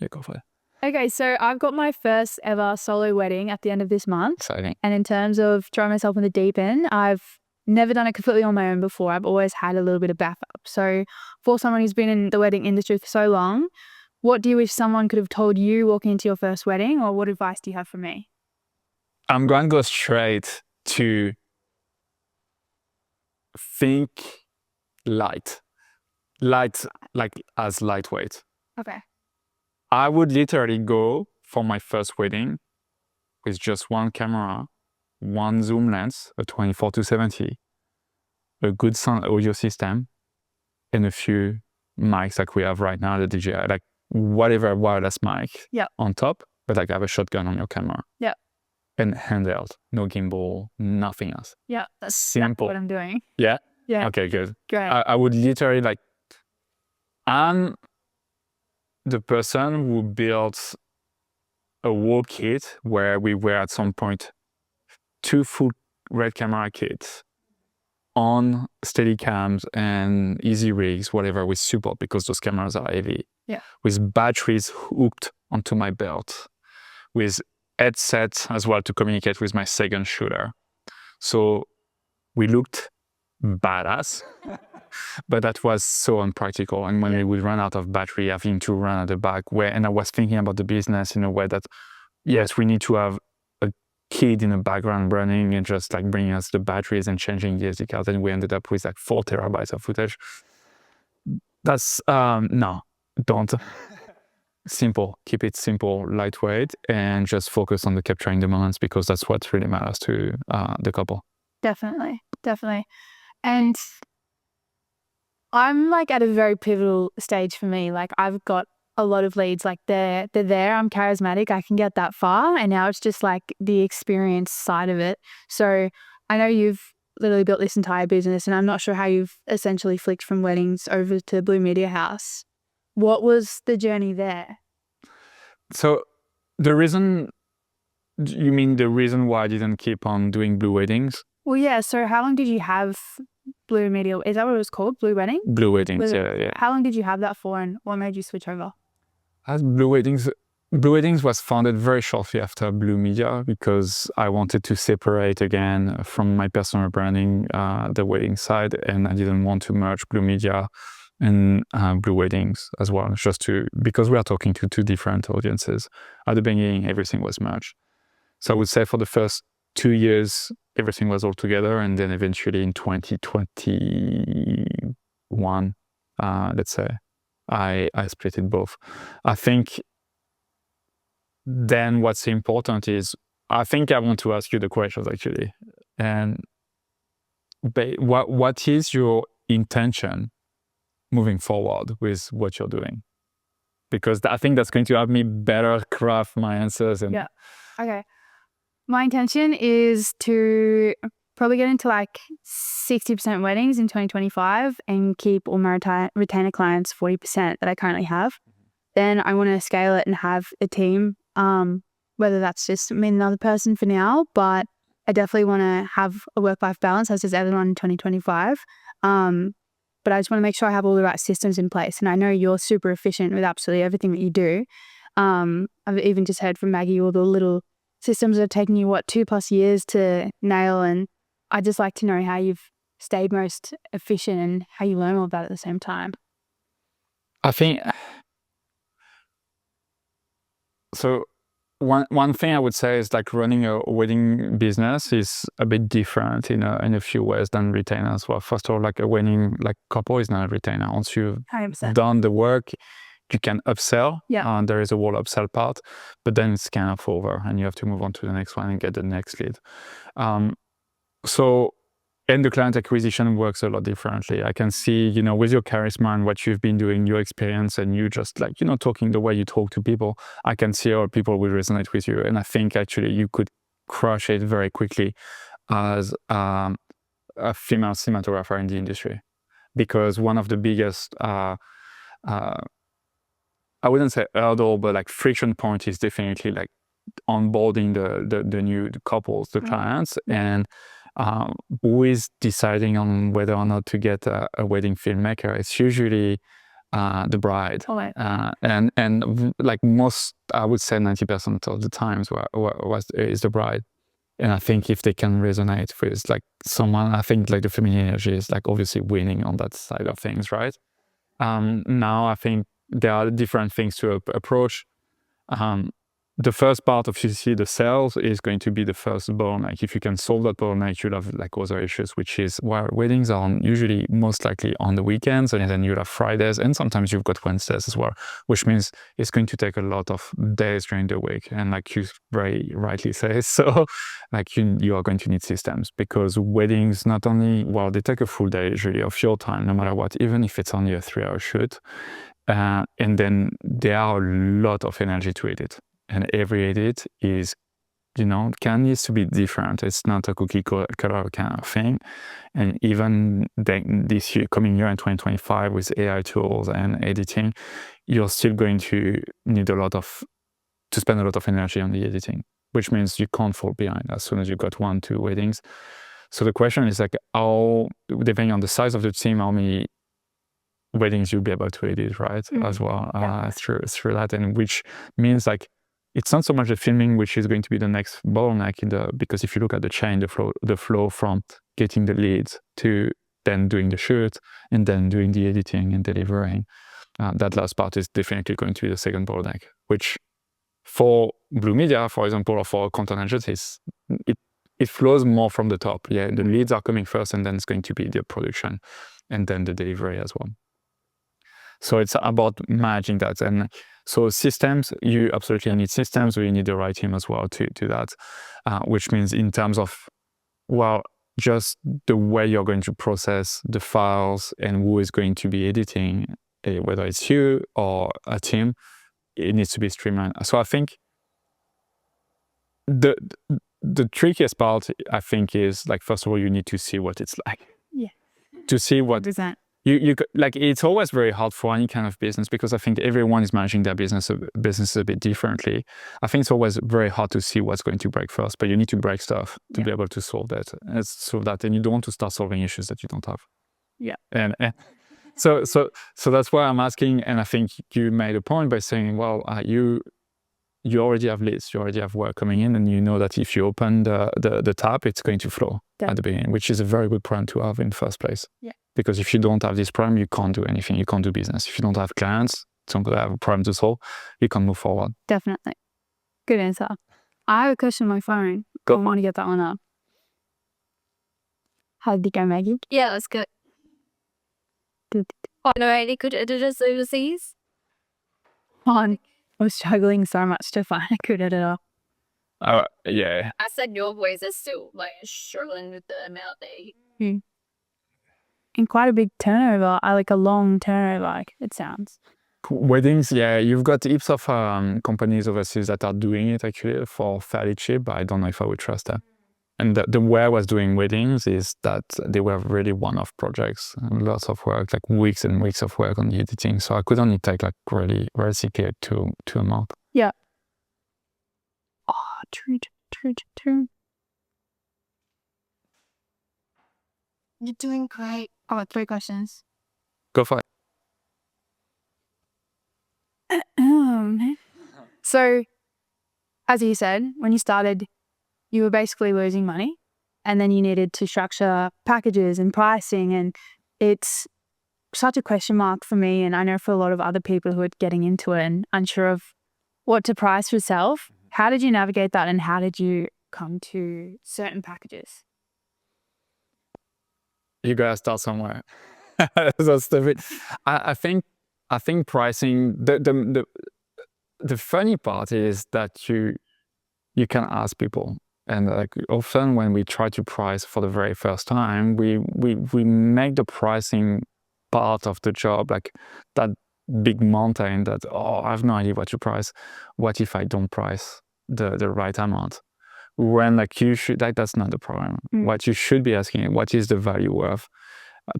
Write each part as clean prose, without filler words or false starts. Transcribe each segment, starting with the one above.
Yeah, go for it. Okay, so I've got my first ever solo wedding at the end of this month. Exciting. And in terms of throwing myself in the deep end, I've never done it completely on my own before. I've always had a little bit of backup. So for someone who's been in the wedding industry for so long, what do you wish someone could have told you walking into your first wedding, or what advice do you have for me? I'm going to go straight to think light, like as lightweight. Okay. I would literally go for my first wedding with just one camera, one zoom lens, a 24-70, a good sound audio system, and a few mics like we have right now, the DJI, like whatever wireless mic on top, but like have a shotgun on your camera. Yeah. And handheld, no gimbal, nothing else. Yeah, that's simple. Exactly what I'm doing. Yeah? Yeah. Okay, good. Great. I would literally like, I'm the person who built a whole kit where we were at some point 2 full red camera kits on steady cams and easy rigs, whatever, with support because those cameras are heavy. Yeah. With batteries hooked onto my belt, with headsets as well to communicate with my second shooter. So we looked badass, but that was so unpractical. And when we would run out of battery, having to run at the back, and I was thinking about the business in a way that, yes, we need to have a kid in the background running and just like bringing us the batteries and changing the SD cards. And we ended up with like 4 terabytes of footage. That's, no, don't. Simple, keep it simple, lightweight, and just focus on the capturing the moments because that's what really matters to the couple. Definitely. And I'm like at a very pivotal stage for me. Like I've got a lot of leads, like they're there, I'm charismatic, I can get that far. And now it's just like the experience side of it. So I know you've literally built this entire business and I'm not sure how you've essentially flicked from weddings over to Blue Media House. What was the journey there? So you mean the reason why I didn't keep on doing Blue Weddings? Well, yeah. So how long did you have Blue Media? Is that what it was called? Blue Wedding? Blue Weddings, yeah. How long did you have that for and what made you switch over? As Blue Weddings was founded very shortly after Blue Media because I wanted to separate again from my personal branding, the wedding side, and I didn't want to merge Blue Media and Blue Weddings as well, because we are talking to 2 different audiences. At the beginning, everything was merged. So I would say for the first 2 years, everything was all together, and then eventually in 2021, let's say, I split it both. I think then what's important is, I think I want to ask you the questions actually, and what is your intention moving forward with what you're doing? Because I think that's going to help me better craft my answers. Yeah. Okay. My intention is to probably get into like 60% weddings in 2025 and keep all my retainer clients 40% that I currently have. Then I want to scale it and have a team, whether that's just me and another person for now, but I definitely want to have a work-life balance as does everyone in 2025. But I just want to make sure I have all the right systems in place. And I know you're super efficient with absolutely everything that you do. I've even just heard from Maggie all the little systems that have taken you, 2+ years to nail. And I'd just like to know how you've stayed most efficient and how you learn all of that at the same time. I think, so one thing I would say is like running a wedding business is a bit different in a few ways than retainers. Well, first of all, like a wedding couple is not a retainer. Once you've 100%. done the work, you can upsell. Yeah. There is a whole upsell part, but then it's kind of over and you have to move on to the next one and get the next lead. And the client acquisition works a lot differently. I can see, with your charisma and what you've been doing, your experience, and you just like, talking the way you talk to people, I can see how people will resonate with you. And I think actually you could crush it very quickly as a female cinematographer in the industry. Because one of the biggest, I wouldn't say hurdle, but like friction point is definitely like onboarding the new couples, the clients, and who is deciding on whether or not to get a wedding filmmaker. It's usually the bride. Oh, right. And like most, I would say 90% of the times is the bride. And I think if they can resonate with like someone, I think like the feminine energy is like obviously winning on that side of things, right? Now I think there are different things to approach. The first part of CC, the sales, is going to be the first bottleneck. If you can solve that bottleneck, you'll have like other issues, which is where weddings are usually most likely on the weekends, and then you'll have Fridays, and sometimes you've got Wednesdays as well, which means it's going to take a lot of days during the week. And like you very rightly say, so like you are going to need systems, because weddings not only, well, they take a full day usually of your time, no matter what, even if it's only a 3-hour shoot. And then there are a lot of energy to edit. And every edit is, needs to be different. It's not a cookie cutter kind of thing. And even this year, coming year in 2025, with AI tools and editing, you're still going to need to spend a lot of energy on the editing, which means you can't fall behind as soon as you've got 1-2 weddings. So the question is like, how, depending on the size of the team, how many weddings you'll be able to edit, right? As well, through that. And which means like, it's not so much the filming which is going to be the next bottleneck because if you look at the chain, the flow from getting the leads to then doing the shoot and then doing the editing and delivering, that last part is definitely going to be the second bottleneck, which for Blue Media, for example, or for content agencies, it flows more from the top. Yeah, the leads are coming first, and then it's going to be the production and then the delivery as well. So it's about managing that. And so systems, you absolutely need systems, or you need the right team as well to do that, which means in terms of, well, just the way you're going to process the files and who is going to be editing, whether it's you or a team, it needs to be streamlined. So I think the trickiest part, I think, is like, first of all, you need to see what it's like. Yeah. To see what 100%. you like. It's always very hard for any kind of business, because I think everyone is managing their business a bit differently. I think it's always very hard to see what's going to break first, but you need to break stuff to be able to solve that. And you don't want to start solving issues that you don't have. Yeah. And so that's why I'm asking. And I think you made a point by saying, well, you already have leads, you already have work coming in, and you know that if you open the tap, it's going to flow at the beginning, which is a very good problem to have in the first place. Yeah. Because if you don't have this problem, you can't do anything. You can't do business. If you don't have clients, somebody have a problem to solve, you can't move forward. Definitely. Good answer. I have a question on my phone. Go. I want to get that one up. How did it go, Maggie? Yeah, that's good. I know any good editors overseas. I was struggling so much to find a good editor. Yeah. I said your boys are still like struggling with the amount they. And quite a big turnover, like a long turnover, like it sounds. Weddings, yeah, you've got heaps of companies overseas that are doing it actually for fairly cheap, but I don't know if I would trust that. And the way I was doing weddings is that they were really one-off projects, and lots of work, like weeks and weeks of work on the editing. So I could only take like really basically to a month. Yeah. Oh, true. You're doing great. I got 3 questions. Go for it. So, as you said, when you started, you were basically losing money, and then you needed to structure packages and pricing, and it's such a question mark for me, and I know for a lot of other people who are getting into it and unsure of what to price for yourself. How did you navigate that, and how did you come to certain packages? You gotta start somewhere. That's the bit. I think pricing. The funny part is that you can ask people, and like often when we try to price for the very first time, we make the pricing part of the job like that big mountain that, oh, I have no idea what to price. What if I don't price the right amount? When like you should, that's not the problem. What you should be asking, what is the value worth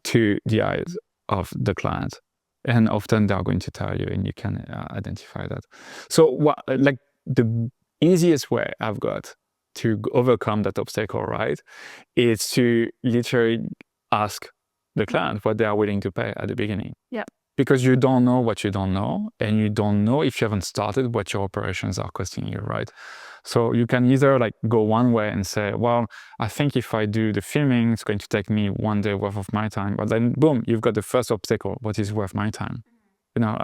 to the eyes of the client? And often they're going to tell you, and you can identify that. So what, like the easiest way I've got to overcome that obstacle, right, is to literally ask the client what they are willing to pay at the beginning. Yeah. because you don't know what you don't know, and you don't know if you haven't started what your operations are costing you, right? So you can either like go one way and say, well, I think if I do the filming, it's going to take me 1 day worth of my time. But then boom, you've got the first obstacle. What is worth my time? You know,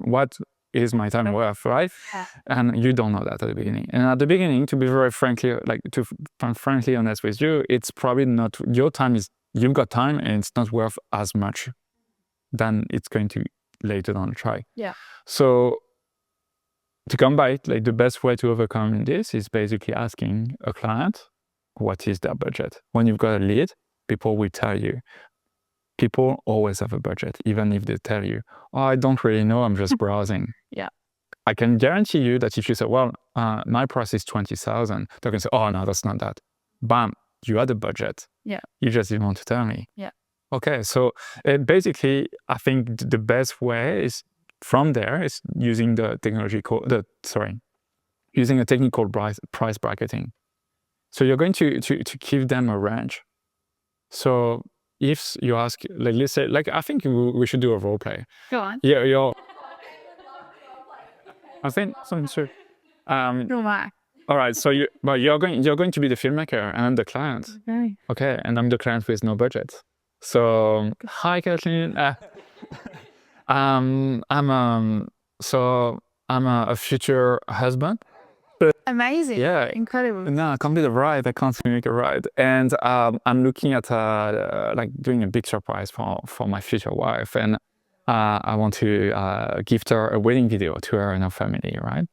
what is my time worth, right? Yeah. And you don't know that at the beginning. And at the beginning, to be very frankly, frankly honest with you, it's probably not your time you've got time and it's not worth as much than it's going to later on try. Yeah. So to combat it, like the best way to overcome this is basically asking a client what is their budget. When you've got a lead, people will tell you. People always have a budget, even if they tell you, oh, I don't really know, I'm just browsing. Yeah. I can guarantee you that if you say, well, my price is 20,000, they're going to say, oh, no, that's not that. Bam, you had a budget. Yeah. You just didn't want to tell me. Yeah. Okay, so basically, I think the best way is from there is using using a technique called price bracketing. So you're going to give them a range. So if you ask, like, let's say, like, I think we should do a role play. Go on. Yeah, I think so. Sure. All right. So you're going to be the filmmaker, and I'm the client. Okay. Okay, and I'm the client with no budget. So hi, Kathleen. I'm a future husband. Amazing. Yeah. Incredible. No, I can't be the bride. I can't make a ride. And I'm looking at like doing a big surprise for my future wife, and I want to gift her a wedding video to her and her family, right?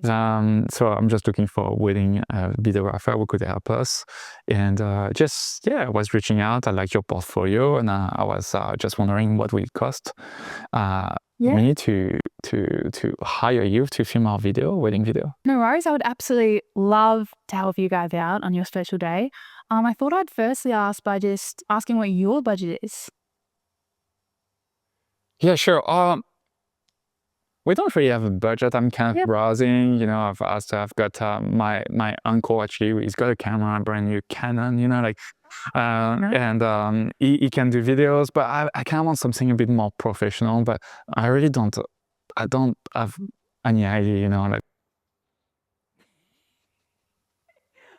So I'm just looking for a wedding videographer who could help us. And I was reaching out. I like your portfolio, and I was just wondering what will it cost me to hire you to film our wedding video. No worries. I would absolutely love to help you guys out on your special day. I thought I'd firstly ask by just asking what your budget is. Yeah, sure. We don't really have a budget. I'm kind of browsing, you know. I've got my uncle, actually, he's got a camera, a brand new Canon, you know, like, and he can do videos, but I kind of want something a bit more professional, but I really don't have any idea, you know, like.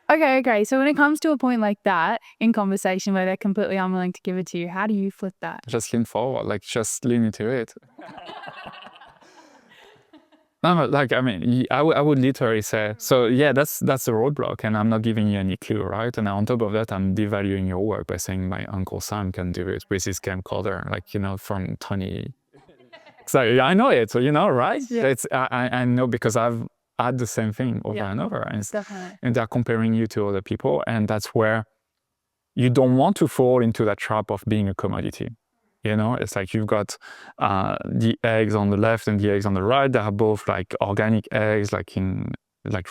Okay. So when it comes to a point like that in conversation where they're completely unwilling to give it to you, how do you flip that? Just lean forward, like just lean into it. No, like, I mean, I would literally say, so yeah, that's the roadblock, and I'm not giving you any clue, right? And on top of that, I'm devaluing your work by saying my Uncle Sam can do it with his camcorder, like, you know, from 20. So I know it, so, you know, right? Yeah. I know because I've had the same thing over and over, Definitely. and they're comparing you to other people, and that's where you don't want to fall into that trap of being a commodity. You know, it's like you've got the eggs on the left and the eggs on the right. They are both like organic eggs,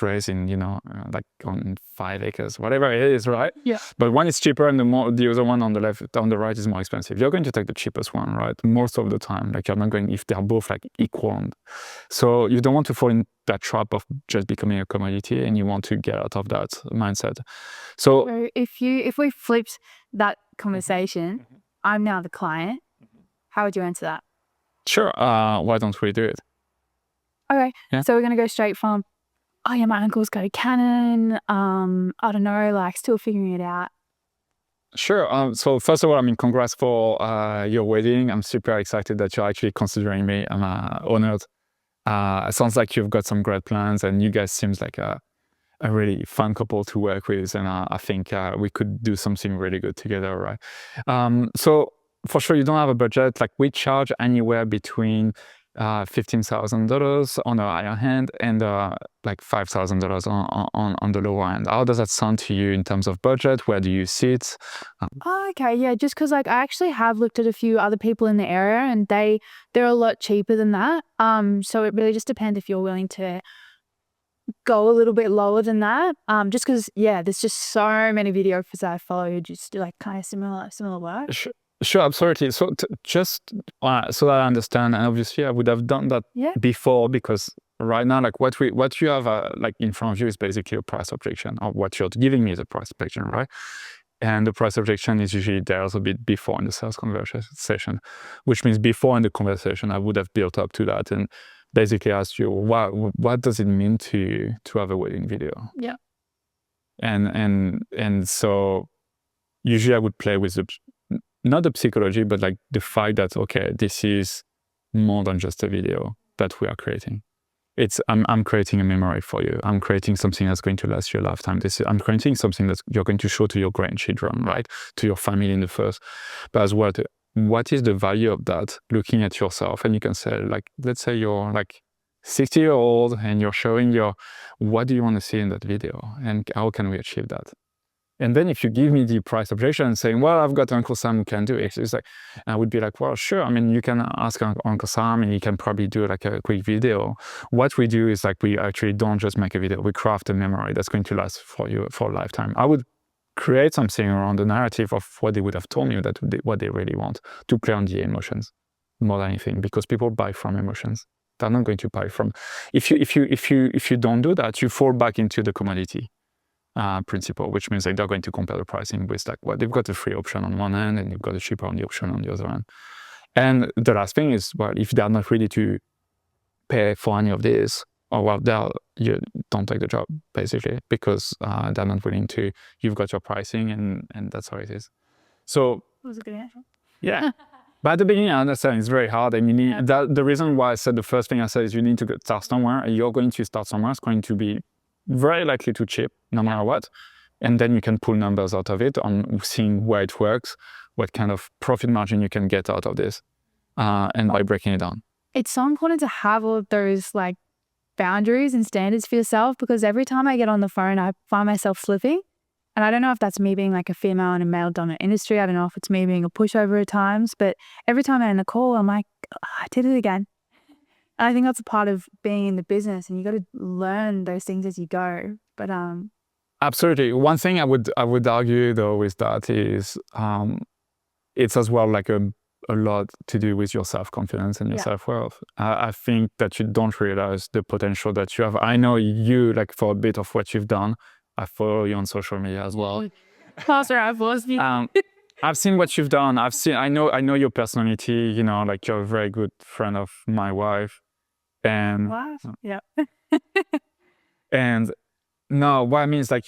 raised in, you know, like on 5 acres, whatever it is, right? Yeah. But one is cheaper, and the other one on the right is more expensive. You're going to take the cheapest one, right? Most of the time, like, you're not going if they're both like equal. So you don't want to fall in that trap of just becoming a commodity, and you want to get out of that mindset. So if we flipped that conversation, I'm now the client. How would you answer that? Sure. Why don't we do it? Okay. Yeah. So we're going to go straight from, oh yeah, my uncle's got a Canon. I don't know, like, still figuring it out. Sure. So first of all, I mean, congrats for your wedding. I'm super excited that you're actually considering me. I'm honored. It sounds like you've got some great plans, and you guys seems like a really fun couple to work with, and I think we could do something really good together, right? So for sure, you don't have a budget. Like, we charge anywhere between $15,000 on the higher hand and like $5,000 on the lower end. How does that sound to you in terms of budget? Where do you sit? Okay, yeah, just because, like, I actually have looked at a few other people in the area, and they're a lot cheaper than that. So it really just depends if you're willing to go a little bit lower than that. Just because, yeah, there's just so many videographers I follow who just do like kind of similar work. Sure, absolutely. So just so that I understand, and obviously I would have done that before, because right now, like, what you have like in front of you is basically a price objection, or what you're giving me is a price objection, right? And the price objection is usually there a bit before in the sales conversation, which means before in the conversation, I would have built up to that and basically asked you, what does it mean to have a wedding video? Yeah. And so usually I would play with not the psychology, but like the fact that, okay, this is more than just a video that we are creating. I'm creating a memory for you. I'm creating something that's going to last you a lifetime. I'm creating something that you're going to show to your grandchildren, right? To your family in the first. But as well, what is the value of that? Looking at yourself, and you can say, like, let's say you're like 60-year-old and you're showing what do you want to see in that video, and how can we achieve that? And then if you give me the price objection and saying, well, I've got Uncle Sam who can do it, it's like, I would be like, well, sure. I mean, you can ask Uncle Sam and he can probably do like a quick video. What we do is like, we actually don't just make a video, we craft a memory that's going to last for you for a lifetime. I would create something around the narrative of what they would have told me, what they really want, to play on the emotions more than anything, because people buy from emotions. They're not going to buy from, if you don't do that, you fall back into the commodity principle, which means like they're going to compare the pricing with like, well, they've got a free option on one end and you've got a cheaper on the option on the other end. And the last thing is, well, if they're not ready to pay for any of this, or well, you don't take the job basically, because they're not willing to. You've got your pricing, and that's how it is. So That was a good answer. Yeah. But at the beginning, I understand it's very hard, and you need the reason why I said the first thing I said is you need to start somewhere, and you're going to start somewhere. It's going to be very likely too cheap, no matter what. And then you can pull numbers out of it on seeing where it works, what kind of profit margin you can get out of this, and by breaking it down. It's so important to have all of those like boundaries and standards for yourself, because every time I get on the phone, I find myself slipping. And I don't know if that's me being like a female in a male-dominant industry. I don't know if it's me being a pushover at times, but every time I end the call, I'm like, I did it again. And I think that's a part of being in the business, and you got to learn those things as you go. But Absolutely. One thing I would argue though with that is it's as well like a lot to do with your self-confidence and your self-worth. I think that you don't realize the potential that you have. I know you, like, for a bit of what you've done. I follow you on social media as well. I've seen what you've done. I know your personality, you know, like you're a very good friend of my wife. And yeah. And no, what I mean is like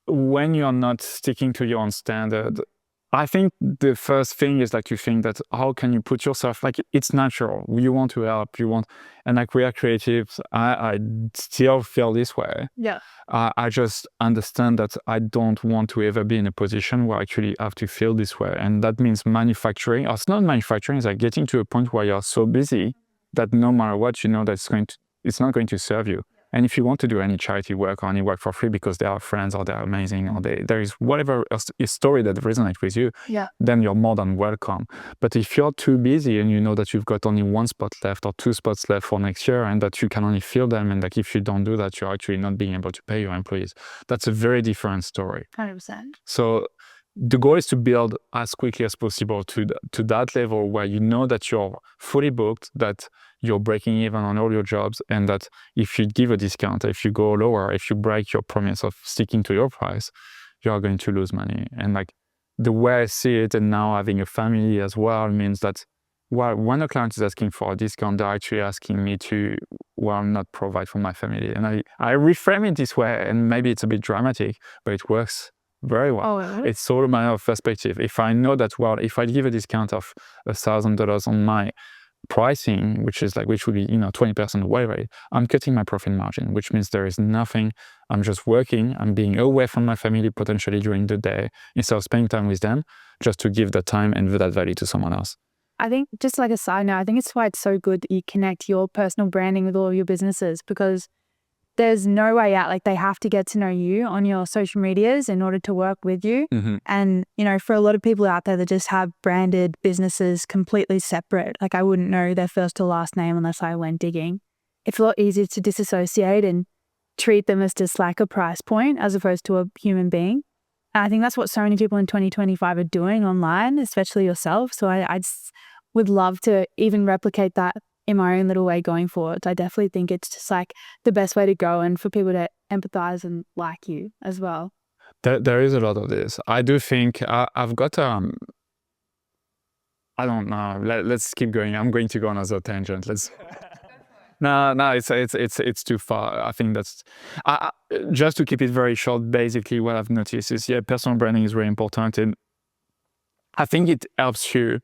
when you're not sticking to your own standard, I think the first thing is like you think that how can you put yourself, like, it's natural. You want to help, and like we are creatives. I still feel this way. Yeah. I just understand that I don't want to ever be in a position where I actually have to feel this way. And that means manufacturing, or it's not manufacturing, it's like getting to a point where you're so busy that no matter what, you know that it's not going to serve you. And if you want to do any charity work or any work for free because they are friends or they're amazing or there is whatever a story that resonates with you, then you're more than welcome. But if you're too busy and you know that you've got only one spot left or two spots left for next year and that you can only fill them, and like if you don't do that, you're actually not being able to pay your employees, that's a very different story. 100%. So the goal is to build as quickly as possible to that level where you know that you're fully booked, that you're breaking even on all your jobs, and that if you give a discount, if you go lower, if you break your promise of sticking to your price, you are going to lose money. And like the way I see it, and now having a family as well, means that when a client is asking for a discount, they're actually asking me to, not provide for my family. And I reframe it this way, and maybe it's a bit dramatic, but it works very well. It's all a matter of perspective. If I know that, if I give a discount of $1,000 on my pricing, which would be 20% away rate, I'm cutting my profit margin, which means there is nothing. I'm just working. I'm being away from my family potentially during the day instead of spending time with them, just to give that time and that value to someone else. I think, just like a side note, I think it's why it's so good that you connect your personal branding with all of your businesses, because there's no way out. Like, they have to get to know you on your social medias in order to work with you. Mm-hmm. And, for a lot of people out there that just have branded businesses completely separate, like I wouldn't know their first or last name unless I went digging. It's a lot easier to disassociate and treat them as just like a price point as opposed to a human being. And I think that's what so many people in 2025 are doing online, especially yourself. So I just would love to even replicate that in my own little way going forward. I definitely think it's just like the best way to go, and for people to empathize and like you as well. There is a lot of this. I do think I've got I don't know. Let's keep going. I'm going to go on another tangent. Let's. No, it's too far. I think that's just to keep it very short. Basically, what I've noticed is personal branding is very important, and I think it helps you.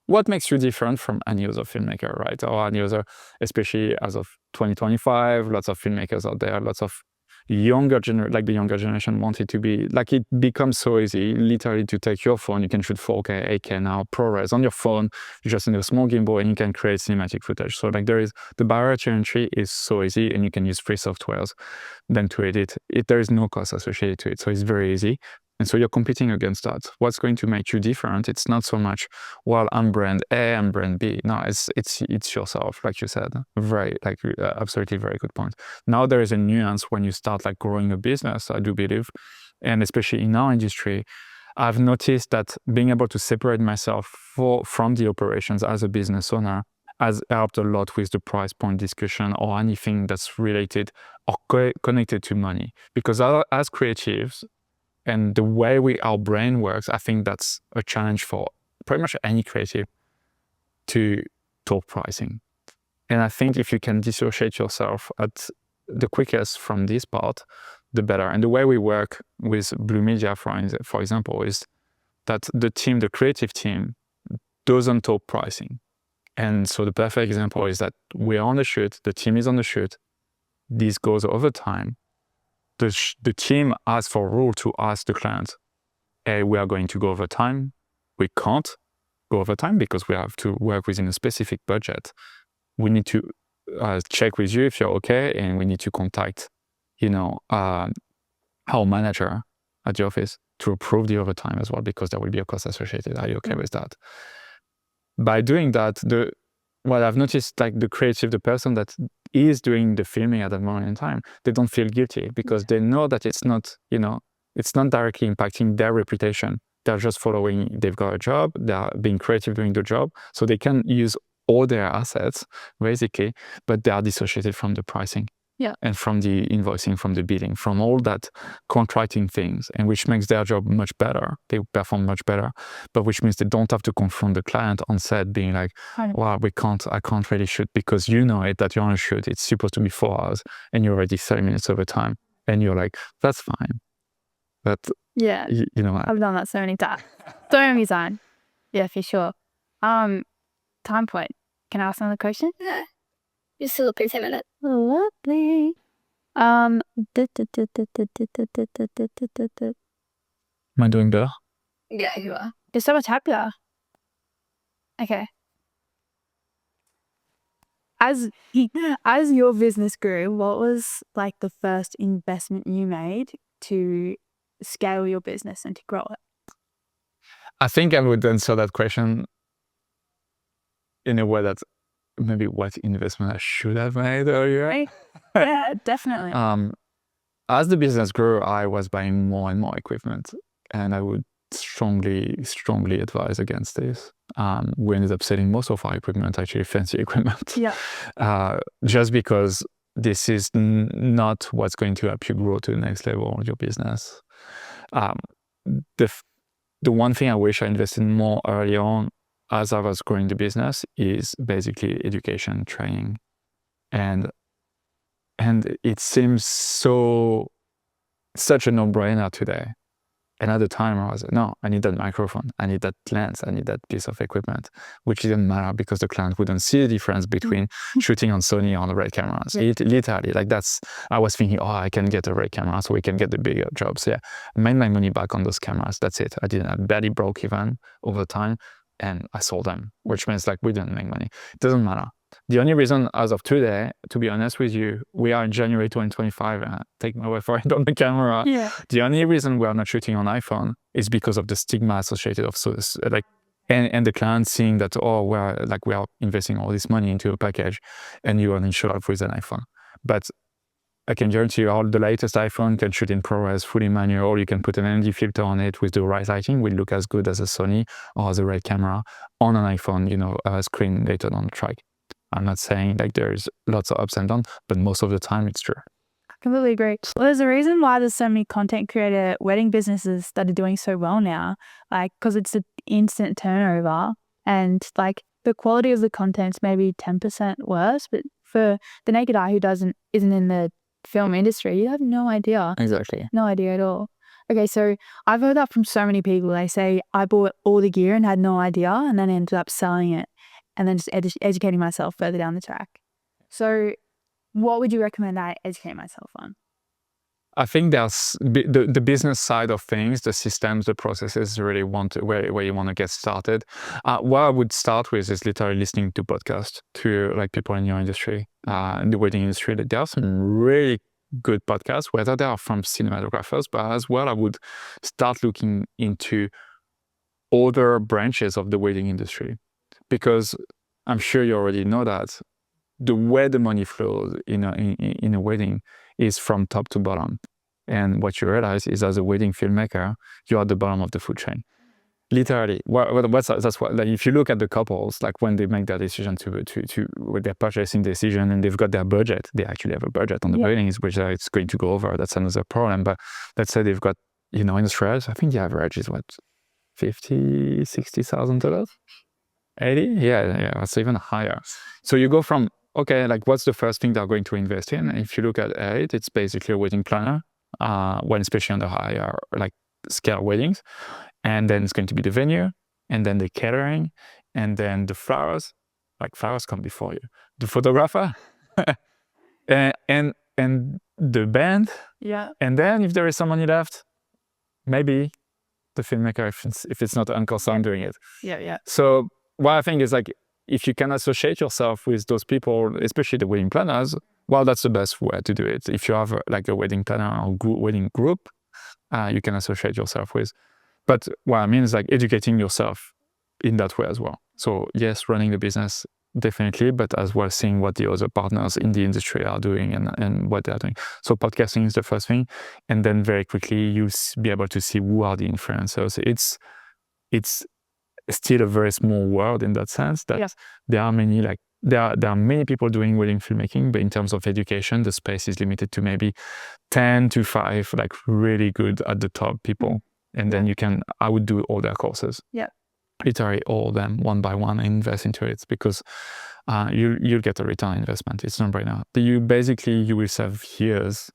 What makes you different from any other filmmaker, right? Or any other, especially as of 2025, lots of filmmakers out there, lots of the younger generation want it to be, like it becomes so easy, literally to take your phone, you can shoot 4K, 8K now, ProRes on your phone, you just need a small gimbal and you can create cinematic footage. So like the barrier to entry is so easy and you can use free softwares then to edit it. There is no cost associated to it. So it's very easy. And so you're competing against that. What's going to make you different? It's not so much, well, I'm brand A, I'm brand B. No, it's yourself, like you said. Absolutely very good point. Now there is a nuance when you start like growing a business, I do believe, and especially in our industry, I've noticed that being able to separate myself from the operations as a business owner has helped a lot with the price point discussion or anything that's related or connected to money. Because as creatives, and the way our brain works, I think that's a challenge for pretty much any creative to talk pricing. And I think if you can dissociate yourself at the quickest from this part, the better. And the way we work with Blue Media, for example, is that the creative team, doesn't talk pricing. And so the perfect example is that we're on the shoot, the team is on the shoot, this goes over time. The team asks for a rule to ask the client, hey, we are going to go over time. We can't go over time because we have to work within a specific budget. We need to check with you if you're okay, and we need to contact, our manager at the office to approve the overtime as well, because there will be a cost associated. Are you okay with that? By doing that, what I've noticed, like the creative, the person that is doing the filming at that moment in time, they don't feel guilty because they know that it's not, it's not directly impacting their reputation. They're just following, they've got a job, they're being creative doing the job, so they can use all their assets basically, but they are dissociated from the pricing. Yeah. And from the invoicing, from the billing, from all that contracting things, and which makes their job much better. They perform much better, but which means they don't have to confront the client on set being like, wow, I can't really shoot because that you're on a shoot. It's supposed to be 4 hours and you're already 30 minutes over time. And you're like, that's fine. But yeah, I've done that so many times. So many times. Yeah, for sure. Time point. Can I ask another question? Yeah. Just a little 10 minutes. Lovely. Am I doing better? Yeah, you are. You're so much happier. Okay. As your business grew, what was like the first investment you made to scale your business and to grow it? I think I would answer that question in a way that maybe what investment I should have made earlier. Right? Yeah, definitely. As the business grew, I was buying more and more equipment, and I would strongly advise against this. We ended up selling most of our equipment, actually fancy equipment. Yeah. Just because this is not what's going to help you grow to the next level of your business. The one thing I wish I invested more early on as I was growing the business is basically education, training. And it seems such a no-brainer today. And at the time I was like, no, I need that microphone, I need that lens, I need that piece of equipment, which didn't matter because the client wouldn't see the difference between shooting on Sony or on the Red cameras. Yeah. Literally, like I was thinking, I can get a Red camera so we can get the bigger jobs. Yeah, I made my money back on those cameras. That's it. I barely broke even over time, and I sold them, which means like we didn't make money. It doesn't matter. The only reason, as of today, to be honest with you, we are in January 2025. Take my word for it on the camera. Yeah. The only reason we are not shooting on iPhone is because of the stigma associated of and the client seeing that we are investing all this money into a package, and you only show up with an iPhone. But I can guarantee you, all the latest iPhone can shoot in ProRes, fully manual. You can put an ND filter on it with the right lighting, will look as good as a Sony or as a Red camera on an iPhone, screen later on the track. I'm not saying like there's lots of ups and downs, but most of the time it's true. completely agree. Well, there's a reason why there's so many content creator wedding businesses that are doing so well now, like because it's an instant turnover and like the quality of the content's maybe 10% worse, but for the naked eye who isn't in the film industry, you have no idea. Exactly. No idea at all. Okay, so I've heard that from so many people. They say I bought all the gear and had no idea and then ended up selling it and then just educating myself further down the track. So what would you recommend I educate myself on? I think there's the business side of things, the systems, the processes really where you want to get started. What I would start with is literally listening to podcasts to like people in your industry, in the wedding industry. There are some really good podcasts, whether they are from cinematographers, but as well, I would start looking into other branches of the wedding industry, because I'm sure you already know that the way the money flows in a wedding is from top to bottom. And what you realize is, as a wedding filmmaker, you're at the bottom of the food chain. Literally, that's what. Like, if you look at the couples, like when they make their decision with their purchasing decision, and they've got their budget, they actually have a budget on the weddings, which it's going to go over. That's another problem. But let's say they've got, in Australia, I think the average is what, $50,000-$60,000, 80? Yeah, it's even higher. So you go from, okay, like what's the first thing they're going to invest in? And if you look at it, it's basically a wedding planner, when especially on the higher like scale weddings. And then it's going to be the venue, and then the catering, and then the flowers. Like flowers come before you. The photographer, and the band. Yeah. And then if there is some money left, maybe the filmmaker if it's not Uncle Sam doing it. Yeah. So what I think is, like, if you can associate yourself with those people, especially the wedding planners, well, that's the best way to do it. If you have a wedding planner or wedding group, you can associate yourself with. But what I mean is, like, educating yourself in that way as well. So yes, running the business, definitely, but as well seeing what the other partners in the industry are doing and what they're doing. So podcasting is the first thing. And then very quickly, you be able to see who are the influencers. It's still a very small world in that sense that there are many, like, there are many people doing wedding filmmaking, but in terms of education, the space is limited to maybe 10 to 5, like, really good at the top people. And then I would do all their courses. Yeah. Literally all of them, one by one, and invest into it, because you'll get a return on investment. It's no brainer. You will save years.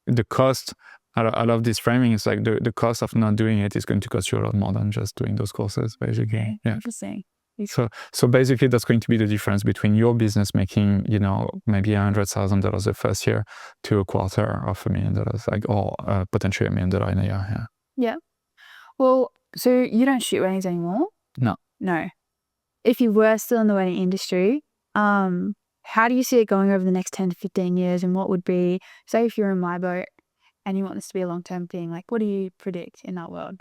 The cost, I love this framing. It's like the cost of not doing it is going to cost you a lot more than just doing those courses, basically. Okay. Yeah. Interesting. So basically, that's going to be the difference between your business making, maybe $100,000 the first year to $250,000, like, or potentially $1 million in a year. Yeah. Yeah. Well, so you don't shoot weddings anymore? No. If you were still in the wedding industry, how do you see it going over the next 10 to 15 years? And what would be, say if you're in my boat and you want this to be a long-term thing, like, what do you predict in that world?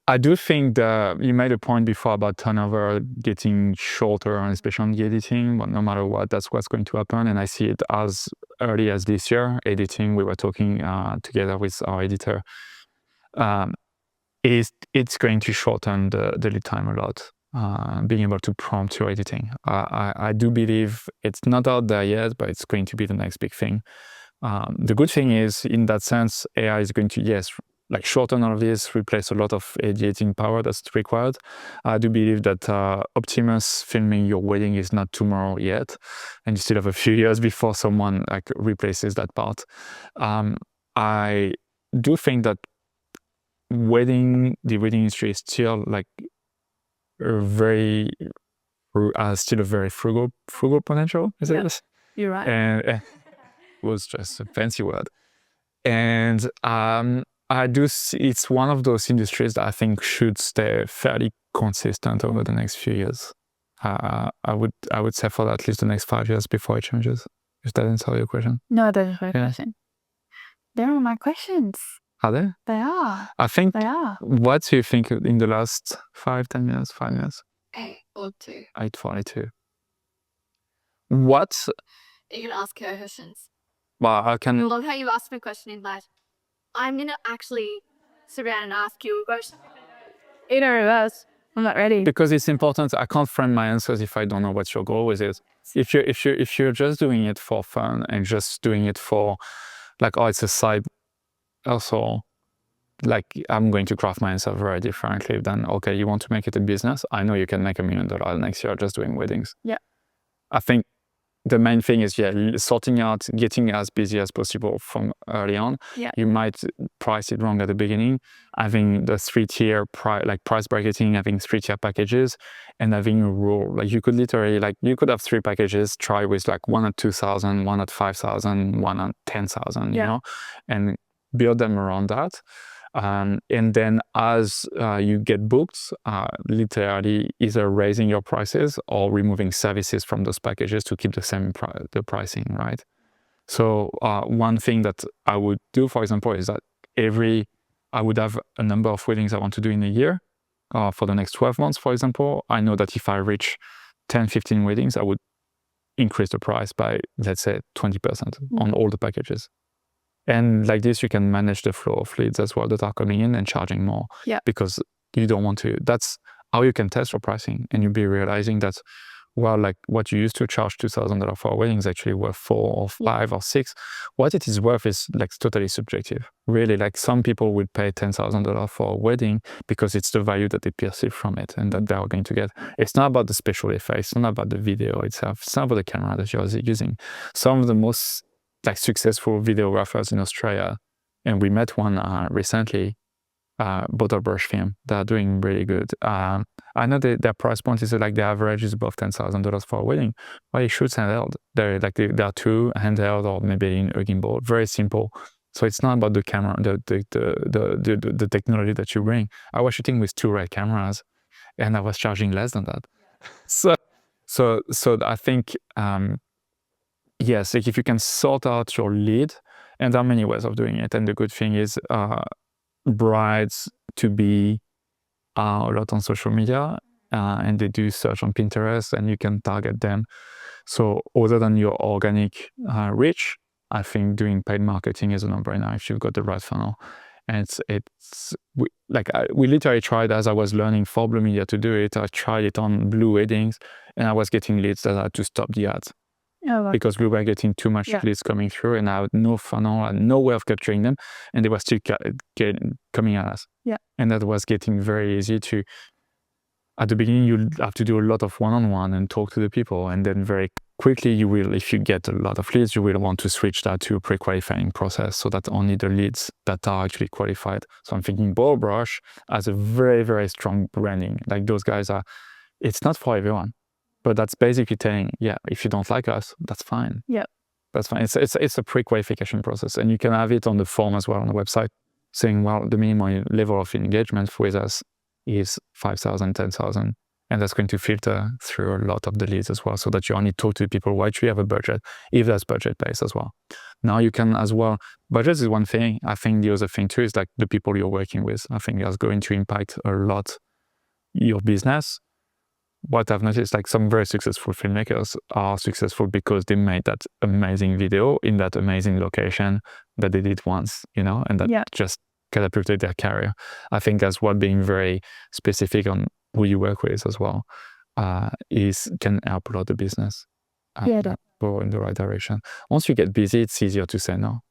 I do think that you made a point before about turnover getting shorter, and especially on the editing, but no matter what, that's what's going to happen. And I see it as early as this year. Editing, we were talking together with our editor, it's going to shorten the lead time a lot, being able to prompt your editing. I do believe it's not out there yet, but it's going to be the next big thing. The good thing is, in that sense, AI is going to, shorten all of this, replace a lot of editing power that's required. I do believe that Optimus filming your wedding is not tomorrow yet, and you still have a few years before someone replaces that part. I do think that the wedding industry is still still a very frugal potential. Is it? Yes. You're right. And it was just a fancy word. And I do see it's one of those industries that I think should stay fairly consistent over the next few years. I would say for at least the next 5 years before it changes. If that answers your question. No, that's my question. They're all my questions. Are they? They are. I think They are. What do you think in the last 5 years? 842. 842. What? You can ask her questions. Well, I I can. love how you asked me a question in that. I'm gonna actually sit around and ask you a question. In a reverse. I'm not ready. Because it's important. I can't frame my answers if I don't know what your goal is. If you're just doing it for fun and just doing it for like, oh, it's a side hustle, like I'm going to craft my answer very differently than, okay, you want to make it a business. I know you can make $1 million next year just doing weddings. Yeah. I think the main thing is, sorting out, getting as busy as possible from early on. Yeah. You might price it wrong at the beginning, having the 3-tier price bracketing, having 3-tier packages, and having a rule. Like you could literally, like you could have 3 packages, try with like one at 2,000, one at 5,000, one at 10,000, you know, and build them around that. And then as you get booked, literally either raising your prices or removing services from those packages to keep the same the pricing, right? So one thing that I would do, for example, is that I would have a number of weddings I want to do in a year for the next 12 months, for example. I know that if I reach 10, 15 weddings, I would increase the price by, let's say, 20% on all the packages. And like this, you can manage the flow of leads as well that are coming in and charging more. Yeah. Because you don't want to, that's how you can test your pricing. And you'll be realizing that, well, like what you used to charge $2,000 for a wedding is actually worth 4 or 5 or 6. What it is worth is like totally subjective. Really, like some people would pay $10,000 for a wedding because it's the value that they perceive from it and that they are going to get. It's not about the special effects, it's not about the video itself, it's not about the camera that you're using. Some of the most like successful videographers in Australia, and we met one recently, bottle brush film. They're doing really good. I know their price point is like the average is above $10,000 for a wedding, but it shoots handheld. They're 2 handheld or maybe in a gimbal, very simple. So it's not about the camera, the technology that you bring. I was shooting with 2 Red cameras, and I was charging less than that. So I think. Yes, like if you can sort out your lead, and there are many ways of doing it. And the good thing is brides to be a lot on social media and they do search on Pinterest and you can target them. So other than your organic reach, I think doing paid marketing is a no-brainer if you've got the right funnel. And we literally tried, as I was learning for Blue Media to do it, I tried it on Blue Weddings and I was getting leads that I had to stop the ads. Because we were getting too much leads coming through and I had no funnel and no way of capturing them, and they were still coming at us. And that was getting very easy to, at the beginning, you have to do a lot of one-on-one and talk to the people, and then very quickly you will, if you get a lot of leads, you will want to switch that to a pre-qualifying process so that only the leads that are actually qualified. So I'm thinking Ball Brush has a very, very strong branding. Like those guys it's not for everyone. But that's basically saying, if you don't like us, that's fine. That's fine. It's a pre-qualification process. And you can have it on the form as well on the website, saying, well, the minimum level of engagement with us is 5,000, 10,000. And that's going to filter through a lot of the leads as well, so that you only talk to people who actually have a budget, if that's budget-based as well. Now you can as well, budget is one thing. I think the other thing too is like the people you're working with. I think that's going to impact a lot your business. What I've noticed, like some very successful filmmakers are successful because they made that amazing video in that amazing location that they did once, you know, and that just catapulted their career. I think that's what being very specific on who you work with as well can help a lot the business go in the right direction. Once you get busy, it's easier to say no.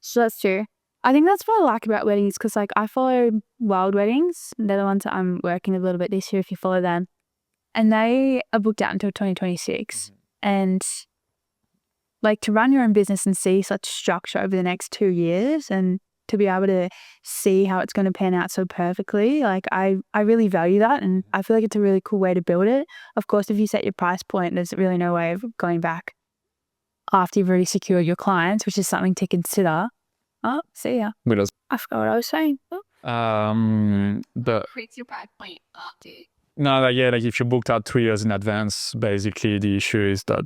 So that's true. I think that's what I like about weddings, because like I follow Wild Weddings. They're the ones that I'm working a little bit this year, if you follow them. And they are booked out until 2026. And like to run your own business and see such structure over the next 2 years and to be able to see how it's going to pan out so perfectly, like I really value that. And I feel like it's a really cool way to build it. Of course, if you set your price point, there's really no way of going back after you've already secured your clients, which is something to consider. Oh, see ya. I forgot what I was saying. Creates your price point up, dude. No, like if you booked out 3 years in advance, basically the issue is that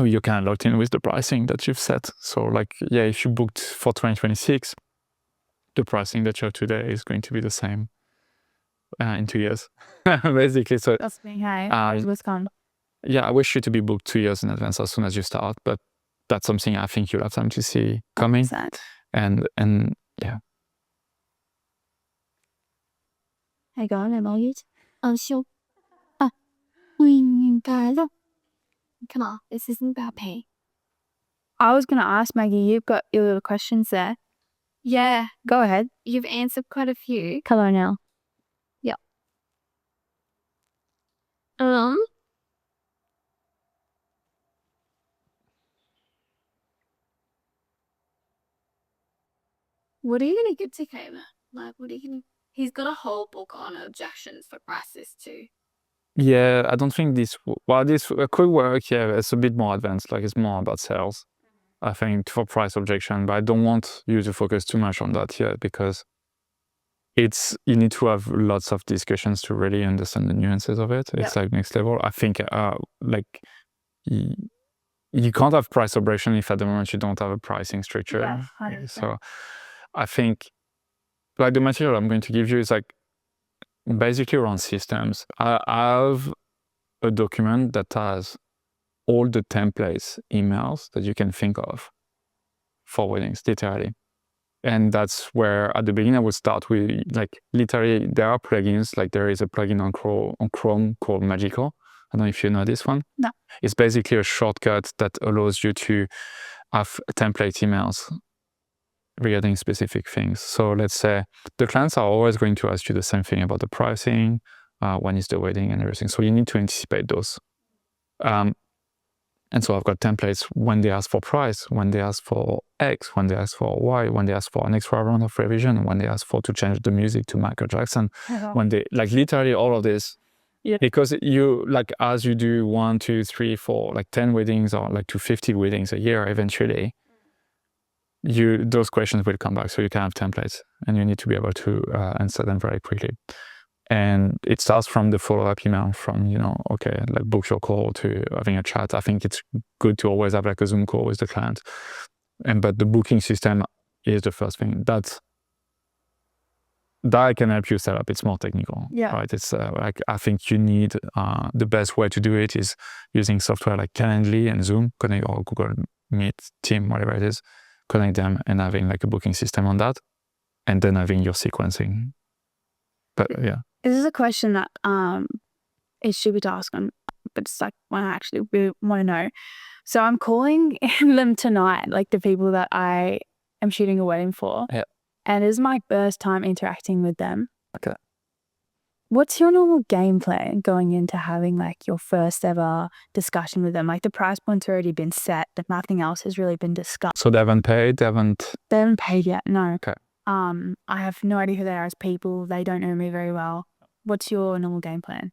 you're kind of locked in with the pricing that you've set. So if you booked for 2026, the pricing that you have today is going to be the same in 2 years, basically. So that's being high. I wish you to be booked 2 years in advance as soon as you start, but that's something I think you'll have time to see coming. 100%. And Hey, go on, I'm all used. 修啊，不应该的。Come on, this isn't about pay. I was going to ask Maggie, you've got your little questions there. Yeah, Go ahead. you've answered quite a few. Color now. What are you gonna give to Kayla? Like, what are you gonna? He's got a whole book on objections for prices too. Yeah, I don't think this could work. Yeah, it's a bit more advanced. Like it's more about sales, I think, for price objection. But I don't want you to focus too much on that yet because you need to have lots of discussions to really understand the nuances of it. It's like next level. I think like you can't have price objection if at the moment you don't have a pricing structure. Yeah, 100%. So I think like the material I'm going to give you is like basically around systems. I have a document that has all the templates, emails that you can think of for weddings, literally. And that's where at the beginning I would start with like literally there are plugins, like there is a plugin on Chrome called Magical. I don't know if you know this one. No. It's basically a shortcut that allows you to have template emails regarding specific things. So let's say the clients are always going to ask you the same thing about the pricing, when is the wedding and everything. So you need to anticipate those. And so I've got templates when they ask for price, when they ask for X, when they ask for Y, when they ask for an extra round of revision, when they ask for to change the music to Michael Jackson, when they like literally all of this. Yeah. Because you like as you do 1, 2, 3, 4, like 10 weddings or like to 50 weddings a year, eventually, those questions will come back. So you can have templates, and you need to be able to answer them very quickly. And it starts from the follow-up email, from okay, like book your call, to having a chat. I think it's good to always have like a Zoom call with the client, but the booking system is the first thing that I can help you set up. It's more technical, right? It's like I think you need the best way to do it is using software like Calendly and Zoom, connect, or Google Meet, Team, whatever it is, connect them and having like a booking system on that, and then having your sequencing. But yeah. This is a question that it's stupid to ask on, but it's like one I actually really want to know. So I'm calling them tonight, like the people that I am shooting a wedding for. Yeah. And it's my first time interacting with them. Okay. What's your normal game plan going into having like your first ever discussion with them? Like the price point's already been set, but nothing else has really been discussed. So they haven't paid? They haven't paid yet, no. Okay. I have no idea who they are as people. They don't know me very well. What's your normal game plan?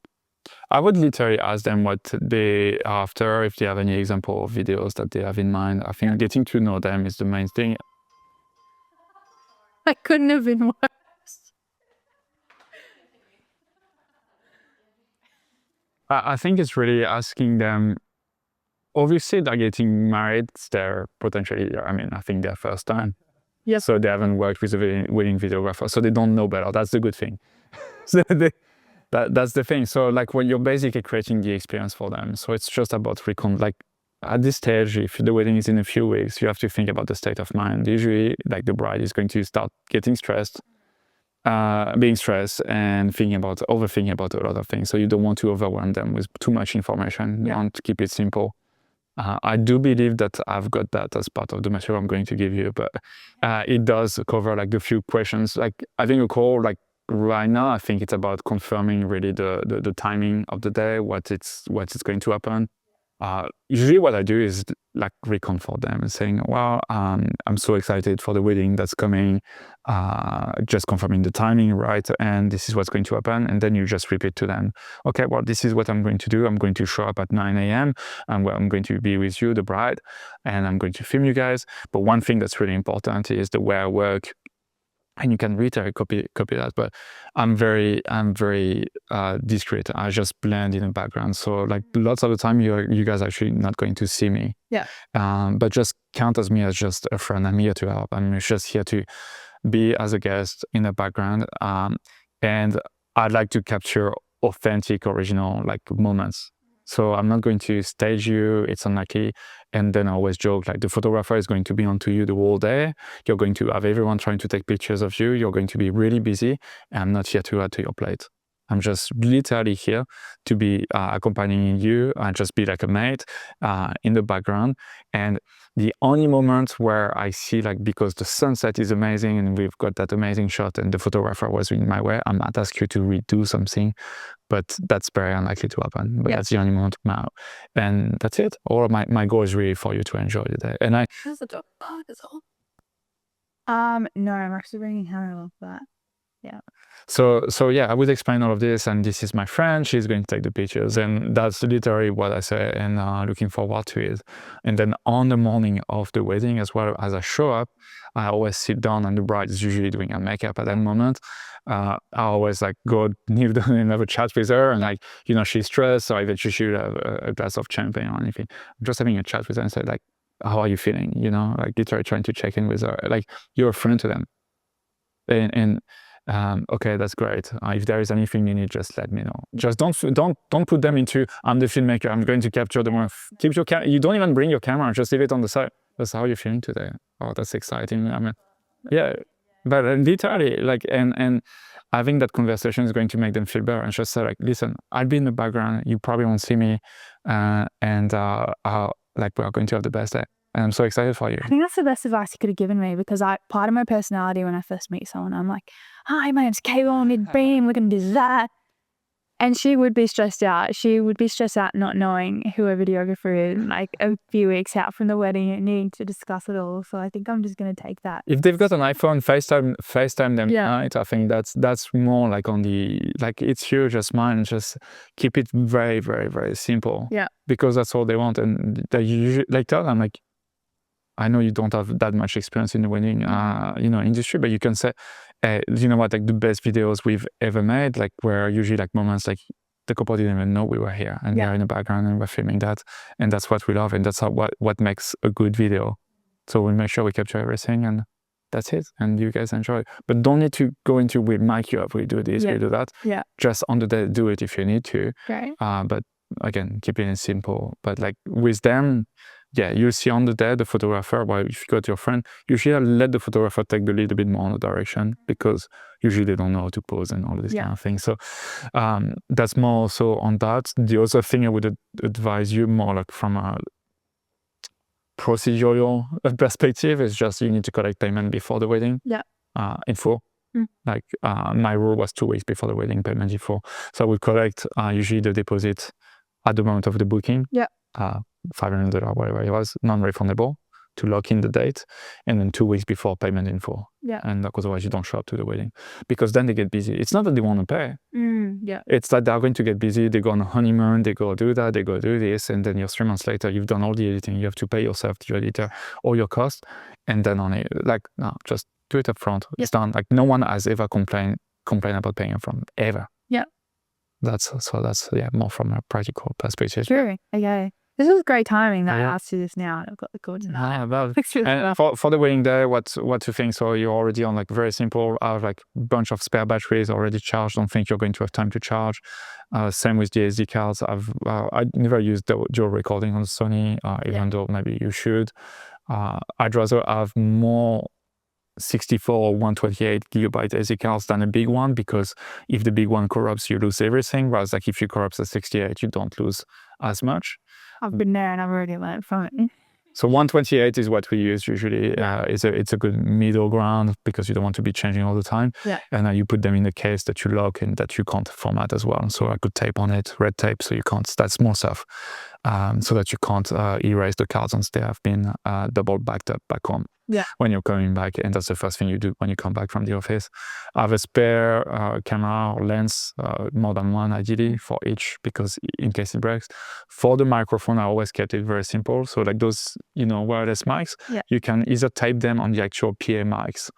I would literally ask them what they are after, if they have any example of videos that they have in mind. I think getting to know them is the main thing. I couldn't have been worse. I think it's really asking them. Obviously, they're getting married. It's their potentially, I think their first time. Yep. So they haven't worked with a wedding videographer, so they don't know better. That's the good thing. So that's the thing. So like when you're basically creating the experience for them, so it's just about like at this stage, if the wedding is in a few weeks, you have to think about the state of mind. Usually, like the bride is going to start getting stressed, being stressed, and overthinking about a lot of things. So you don't want to overwhelm them with too much information. You want to keep it simple. I do believe that I've got that as part of the material I'm going to give you, but it does cover like the few questions. Like having a call, like right now, I think it's about confirming really the timing of the day, what it's going to happen. Usually what I do is like reconfort them and saying, well, I'm so excited for the wedding that's coming, just confirming the timing, right? And this is what's going to happen. And then you just repeat to them, okay, well, this is what I'm going to do. I'm going to show up at 9 a.m. and I'm going to be with you, the bride, and I'm going to film you guys. But one thing that's really important is the way I work. And you can copy that, but I'm very discreet. I just blend in the background. So like lots of the time, you guys are actually not going to see me. Yeah. But just count as me as just a friend. I'm here to help. I'm just here to be as a guest in the background. And I'd like to capture authentic, original like moments. So I'm not going to stage you. It's unlikely. And then I always joke, like the photographer is going to be onto you the whole day. You're going to have everyone trying to take pictures of you. You're going to be really busy. And I'm not here to add to your plate. I'm just literally here to be accompanying you and just be like a mate in the background. And the only moment where I see, like, because the sunset is amazing and we've got that amazing shot and the photographer was in my way, I might ask you to redo something, but that's very unlikely to happen. But that's the only moment now. And that's it. Or my goal is really for you to enjoy the day. And How's the dog park as well? No, I'm actually bringing Hannah along for that. So yeah, I would explain all of this, and this is my friend, she's going to take the pictures, and that's literally what I say, and looking forward to it. And then on the morning of the wedding, as well as I show up, I always sit down, and the bride is usually doing her makeup at that moment. I always like go kneel down and have a chat with her, and like, you know, she's stressed, so I eventually should have a glass of champagne or anything. I'm just having a chat with her and say, like, how are you feeling? You know, like literally trying to check in with her, like you're a friend to them. And okay, that's great. If there is anything you need, just let me know. Just don't put them into, I'm the filmmaker, I'm going to capture the moment. Keep your camera. You don't even bring your camera. Just leave it on the side. That's how you're feeling today. Oh, that's exciting. I mean, yeah, but literally, like, and having that conversation is going to make them feel better. And just say, like, listen, I'll be in the background. You probably won't see me, and like, we're going to have the best day. And I'm so excited for you. I think that's the best advice you could have given me, because part of my personality when I first meet someone, I'm like, hi, my name's Kayla, mid-beam, we're going to do that. And she would be stressed out. She would be stressed out not knowing who a videographer is, like a few weeks out from the wedding and needing to discuss it all. So I think I'm just going to take that. If they've got an iPhone, FaceTime them tonight. I think that's more like on the, like, it's you, just mine. Just keep it very, very, very simple. Yeah. Because that's all they want. And they usually, like, tell them, like, I know you don't have that much experience in the wedding, industry, but you can say, you know what, like the best videos we've ever made, like, were usually like moments like the couple didn't even know we were here, and they're in the background and we're filming that, and that's what we love, and that's what makes a good video. So we make sure we capture everything, and that's it, and you guys enjoy it. But don't need to go into, we mic you up, we do this, we do that. Yeah. Just on the day, do it if you need to. Great. But again, keep it simple. But like with them, yeah, you'll see on the day the photographer, well, if you got your friend, usually I'll let the photographer take the lead a bit more on the direction, because usually they don't know how to pose and all this kind of thing. So that's more so on that. The other thing I would advise you more like from a procedural perspective is just you need to collect payment before the wedding. Yeah. In full. Like my rule was 2 weeks before the wedding, payment in full. So I would collect usually the deposit at the moment of the booking. Yeah. $500, whatever it was, non-refundable, to lock in the date, and then 2 weeks before, payment in full. Yeah. And otherwise you don't show up to the wedding, because then they get busy. It's not that they want to pay. Yeah. It's that they're going to get busy. They go on a honeymoon, they go do that, they go do this, and then you're 3 months later, you've done all the editing. You have to pay yourself, your editor, all your costs, and then on it, like, no, just do it up front. It's done. Like, no one has ever complained about paying up front, ever. Yeah. That's more from a practical perspective. True. Okay. This was great timing that I asked you this now. I've got the codes now. And for the wedding day, what to think? So you're already on, like, very simple. I have like a bunch of spare batteries already charged. Don't think you're going to have time to charge. Same with the SD cards. I never used the dual recording on Sony, even though maybe you should. I'd rather have more 64 or 128 gigabyte SD cards than a big one, because if the big one corrupts, you lose everything. Whereas, like, if you corrupt a 68, you don't lose as much. I've been there and I've already learned from it. So 128 is what we use usually. It's a good middle ground, because you don't want to be changing all the time. Yeah. And you put them in a case that you lock and that you can't format as well. So I could tape on it, red tape, so you can't, that small stuff, so that you can't erase the cards once they have been double backed up back home. Yeah. When you're coming back, and that's the first thing you do when you come back from the office. I have a spare camera or lens, more than one ideally, for each, because in case it breaks. For the microphone, I always kept it very simple. So like those, wireless mics, you can either tape them on the actual PA mics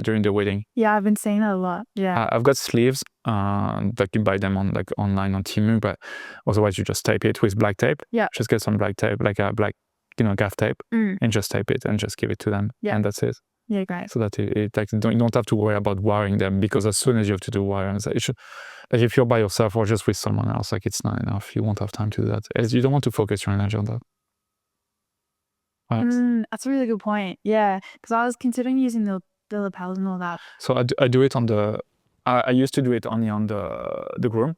during the wedding. Yeah, I've been seeing that a lot. Yeah. I've got sleeves that you buy them on, like, online on Temu, but otherwise you just tape it with black tape. Yeah. Just get some black tape, like a black, gaff tape, and just tape it and just give it to them. Yeah. And that's it. Yeah, great. So that you don't have to worry about wiring them, because as soon as you have to do wiring, it should, like, if you're by yourself or just with someone else, like, it's not enough. You won't have time to do that. As you don't want to focus your energy on that. Right. That's a really good point. Yeah, because I was considering using the lapels and all that. So I do it on the I used to do it only on the groom.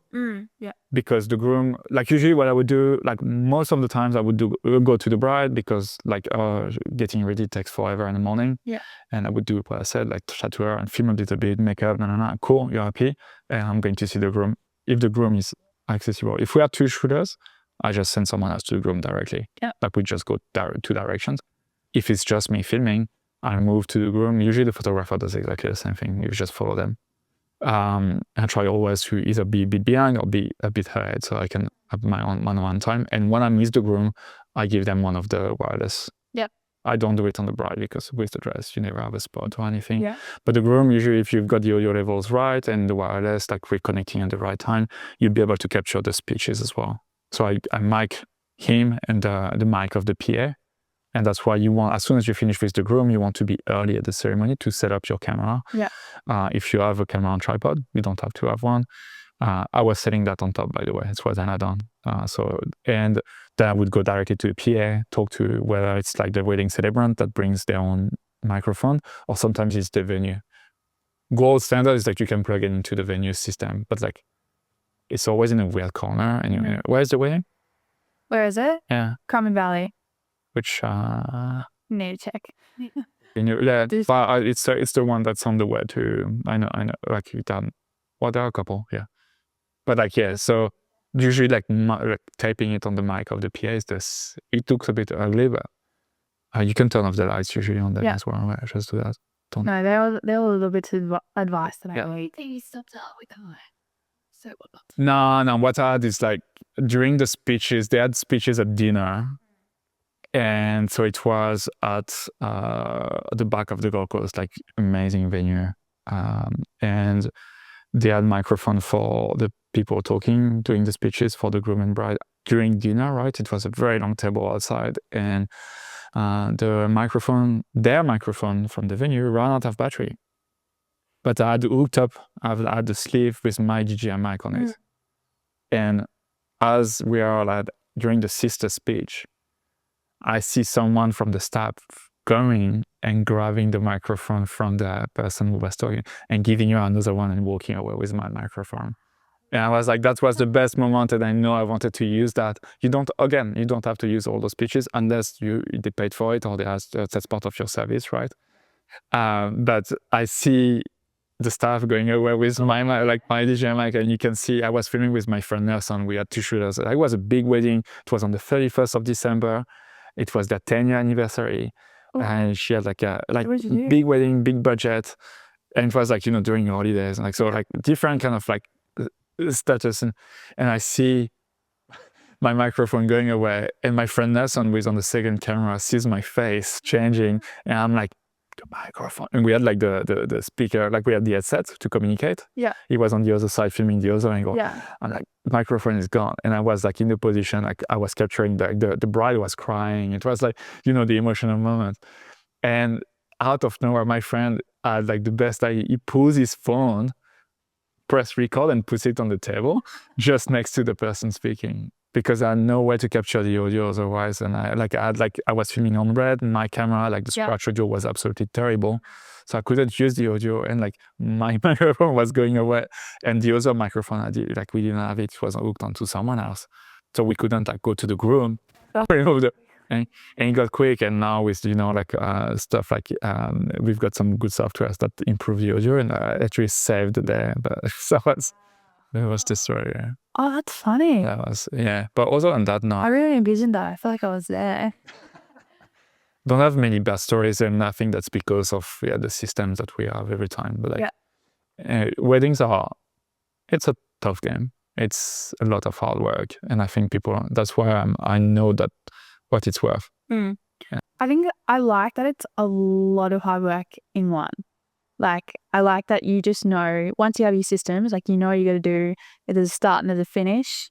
Yeah. Because the groom, like usually what I would do, like most of the times I would go to the bride because like getting ready takes forever in the morning. Yeah. And I would do what I said, like chat to her and film a little bit, makeup, cool, you're happy. And I'm going to see the groom. If the groom is accessible. If we have 2 shooters, I just send someone else to the groom directly. Yeah. Like we just go 2 directions. If it's just me filming, I move to the groom. Usually the photographer does exactly the same thing. You just follow them. I try always to either be a bit behind or be a bit ahead so I can have my own one-on-one time. And when I miss the groom, I give them one of the wireless. Yep. I don't do it on the bride because with the dress, you never have a spot or anything. Yeah. But the groom, usually if you've got the audio levels right and the wireless, like reconnecting at the right time, you'll be able to capture the speeches as well. So I mic him and the mic of the PA. And that's why you want, as soon as you finish with the groom, you want to be early at the ceremony to set up your camera. Yeah. If you have a camera on tripod, you don't have to have one. I was setting that on top, by the way. It's what I had on. And then I would go directly to the PA, talk to whether it's like the wedding celebrant that brings their own microphone, or sometimes it's the venue. Gold standard is like you can plug it into the venue system, but like it's always in a weird corner. And where's the wedding? Where is it? Yeah. Carmen Valley. Which Need to check. yeah, but it's the one that's on the way to. I know. Like you done. Well, there are a couple, yeah. But like so usually like taping it on the mic of the PA is this. It looks a bit ugly, but you can turn off the lights usually on that as well. Right? Just do that. No, they're all a little bit of advice that I need. He stopped out with her. So what? No. What I had is like during the speeches, they had speeches at dinner. And so it was at the back of the Gold Coast, like amazing venue. And they had microphone for the people talking, doing the speeches for the groom and bride during dinner, right? It was a very long table outside. And their microphone from the venue ran out of battery. But I had hooked up, I had the sleeve with my DJI mic on it. And as we are like during the sister speech, I see someone from the staff going and grabbing the microphone from the person who was talking and giving her another one and walking away with my microphone. And I was like, that was the best moment, and I know I wanted to use that. You don't have to use all those pitches unless they paid for it or that's part of your service, right? But I see the staff going away with my DJI mic, and you can see I was filming with my friend Nelson. We had 2 shooters. It was a big wedding. It was on the 31st of December. It was their 10-year anniversary. And she had like a big wedding, big budget. And it was like, during holidays. And so different kind of like status. And I see my microphone going away. And my friend Nelson, who is on the second camera, sees my face changing. And I'm like, the microphone. And we had like the speaker, like we had the headset to communicate. Yeah. He was on the other side filming the other angle. Yeah. I'm like, microphone is gone. And I was like in the position, like I was capturing the bride was crying. It was like, the emotional moment. And out of nowhere, my friend had like the best idea. He pulls his phone, press record and puts it on the table just next to the person speaking. Because I had no way to capture the audio otherwise. And I was filming on red and my camera, like the scratch audio was absolutely terrible. So I couldn't use the audio and like my microphone was going away. And the other microphone we didn't have it was hooked onto someone else. So we couldn't go to the groom, remove and it got quick. And now with, stuff like, we've got some good softwares that improve the audio and actually saved the day. But that was the story, yeah. Oh, that's funny. That was, yeah. But other than that, no. I really envisioned that. I feel like I was there. Don't have many bad stories, and I think that's because of the systems that we have every time. But weddings it's a tough game. It's a lot of hard work, and I think that's why I know that what it's worth. Yeah. I think I like that it's a lot of hard work in one. Like, I like that you just know, once you have your systems, like, you got to do, there's a start and there's a finish.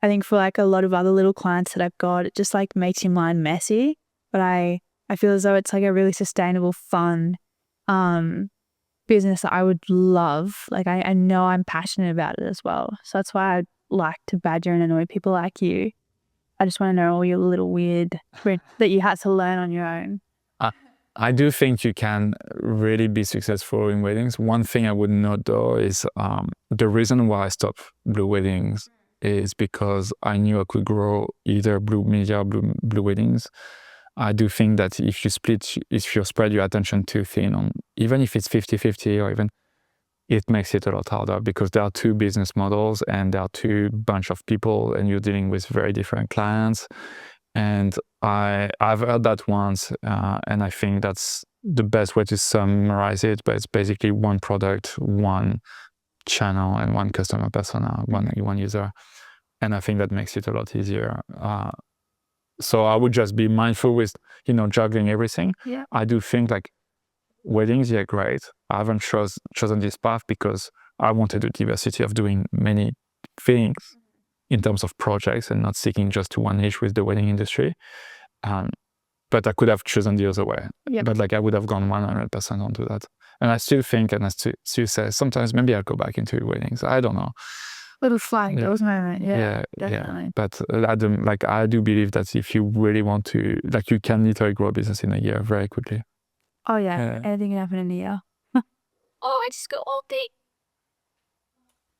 I think for like a lot of other little clients that I've got, it just like makes your mind messy. But I feel as though it's like a really sustainable, fun business that I would love. Like, I know I'm passionate about it as well. So that's why I like to badger and annoy people like you. I just want to know all your little weird that you had to learn on your own. I do think you can really be successful in weddings. One thing I would note though is the reason why I stopped Blue Weddings is because I knew I could grow either Blue Media or Blue Weddings. I do think that if you spread your attention too thin on, even if it's 50-50 or even, it makes it a lot harder because there are two business models and there are two bunch of people and you're dealing with very different clients. And I've heard that once, and I think that's the best way to summarize it. But it's basically one product, one channel, and one customer persona, one user. And I think that makes it a lot easier. So I would just be mindful with, juggling everything. Yeah. I do think like weddings, yeah, great. I haven't chosen this path because I wanted the diversity of doing many things in terms of projects and not sticking just to one niche with the wedding industry. But I could have chosen the other way. Yep. But like I would have gone 100% onto that. And I still think, and I still say, sometimes maybe I'll go back into weddings. I don't know. Little flag, those moment. Yeah, definitely. But I do believe that if you really want to, like, you can literally grow a business in a year very quickly. Oh yeah, anything can happen in a year. Oh, I just got all day.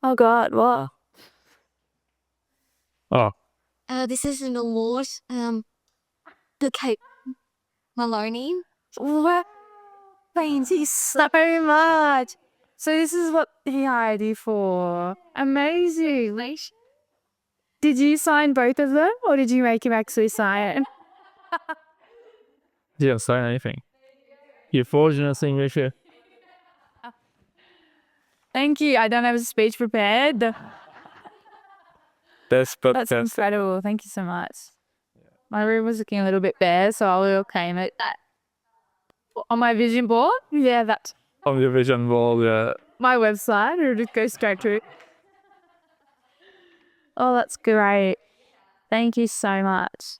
Oh God, what? Oh. This is an award. The Cape Maloney. What? Thank you so much. So this is what he hired you for. Amazing. Did you sign both of them or did you make him actually sign it? Didn't sign anything. You forged nothing, Richard. Thank you. I don't have a speech prepared. That's incredible. Thank you so much. My room was looking a little bit bare, so I will claim it. On my vision board? Yeah, that's on your vision board, yeah. My website, or just go straight to it. Oh, that's great. Thank you so much.